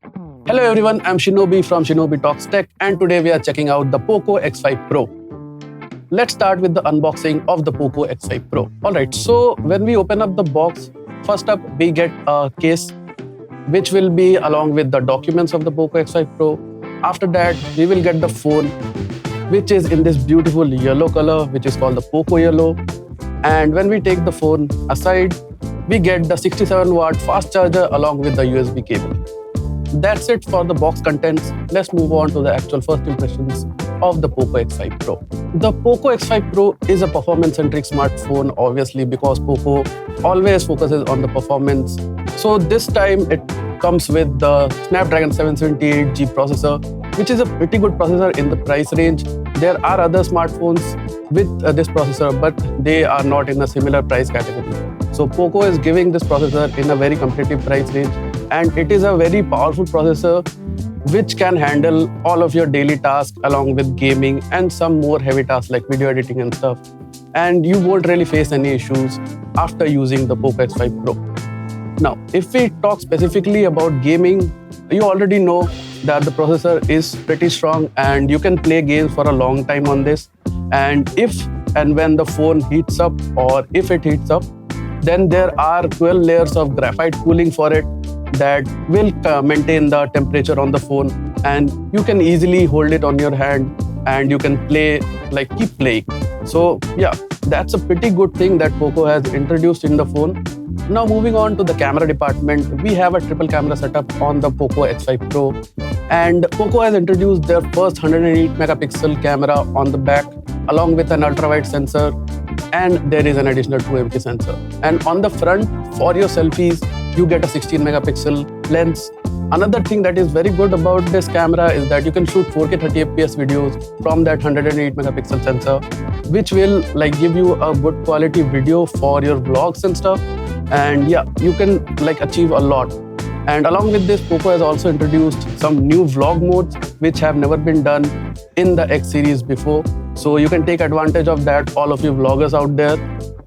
Hello everyone, I'm Shinobi from Shinobi Talks Tech, and today we are checking out the POCO X5 Pro. Let's start with the unboxing of the POCO X5 Pro. Alright, so when we open up the box, first up we get a case which will be along with the documents of the POCO X5 Pro. After that, we will get the phone, which is in this beautiful yellow color, which is called the POCO Yellow. And when we take the phone aside, we get the 67-watt fast charger along with the USB cable. That's it for the box contents. Let's move on to the actual first impressions of the POCO X5 Pro. The POCO X5 Pro is a performance-centric smartphone, obviously, because POCO always focuses on the performance. So this time it comes with the Snapdragon 778G processor, which is a pretty good processor in the price range. There are other smartphones with this processor, but they are not in a similar price category. So POCO is giving this processor in a very competitive price range, and it is a very powerful processor which can handle all of your daily tasks along with gaming and some more heavy tasks like video editing and stuff. And you won't really face any issues after using the POCO X5 Pro. Now, if we talk specifically about gaming, you already know that the processor is pretty strong and you can play games for a long time on this. And if and when the phone heats up, or if it heats up, then there are 12 layers of graphite cooling for it that will maintain the temperature on the phone, and you can easily hold it on your hand and you can play, like keep playing. So yeah, that's a pretty good thing that POCO has introduced in the phone. Now moving on to the camera department, we have a triple camera setup on the POCO X5 Pro, and POCO has introduced their first 108 megapixel camera on the back along with an ultra-wide sensor, and there is an additional 2MP sensor. And on the front, for your selfies, you get a 16 megapixel lens. Another thing that is very good about this camera is that you can shoot 4K 30fps videos from that 108 megapixel sensor, which will like give you a good quality video for your vlogs and stuff. And yeah, you can like achieve a lot. And along with this, POCO has also introduced some new vlog modes which have never been done in the X series before. So you can take advantage of that, all of you vloggers out there.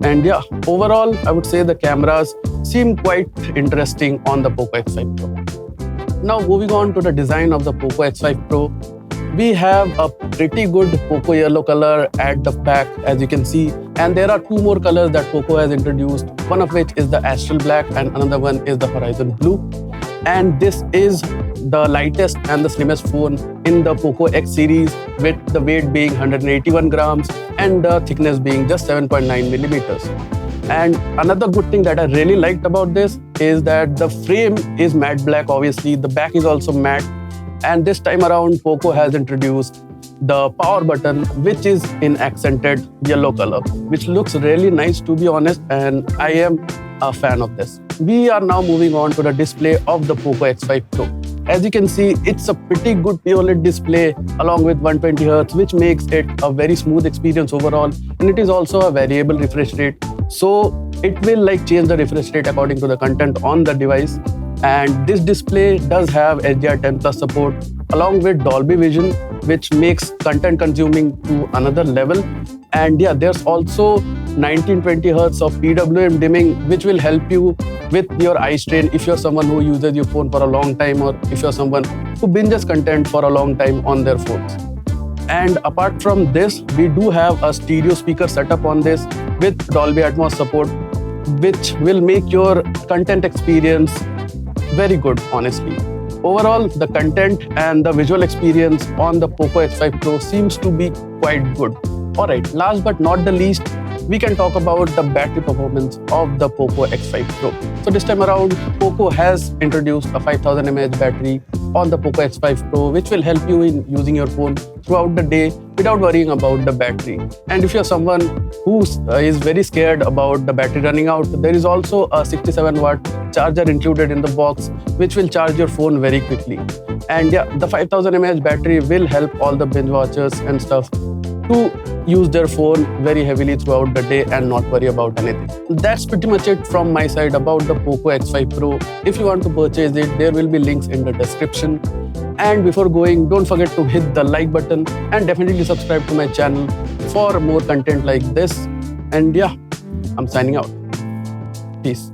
And yeah, overall, I would say the cameras seem quite interesting on the POCO X5 Pro. Now moving on to the design of the POCO X5 Pro, we have a pretty good POCO yellow color at the back, as you can see. And there are two more colors that POCO has introduced, one of which is the Astral Black and another one is the Horizon Blue. And this is the lightest and the slimmest phone in the POCO X series, with the weight being 181 grams and the thickness being just 7.9 millimeters. And another good thing that I really liked about this is that the frame is matte black, obviously. The back is also matte. And this time around, POCO has introduced the power button, which is in accented yellow color, which looks really nice, to be honest, and I am a fan of this. We are now moving on to the display of the POCO X5 Pro. As you can see, it's a pretty good OLED display along with 120Hz, which makes it a very smooth experience overall. And it is also a variable refresh rate. So it will like change the refresh rate according to the content on the device. And this display does have HDR10 Plus support along with Dolby Vision, which makes content consuming to another level. And yeah, there's also 1920Hz of PWM dimming, which will help you with your eye strain if you're someone who uses your phone for a long time, or if you're someone who binges content for a long time on their phones. And apart from this, we do have a stereo speaker setup on this with Dolby ATMOS support, which will make your content experience very good, honestly. Overall, the content and the visual experience on the POCO X5 Pro seems to be quite good. Alright, last but not the least, we can talk about the battery performance of the POCO X5 Pro. So this time around, POCO has introduced a 5000 mAh battery on the POCO X5 Pro, which will help you in using your phone throughout the day without worrying about the battery. And if you're someone who is very scared about the battery running out, there is also a 67-watt charger included in the box, which will charge your phone very quickly. And yeah, the 5000 mAh battery will help all the binge watchers and stuff to use their phone very heavily throughout the day and not worry about anything. That's pretty much it from my side about the POCO X5 Pro. If you want to purchase it, there will be links in the description. And before going, don't forget to hit the like button and definitely subscribe to my channel for more content like this. And yeah, I'm signing out. Peace.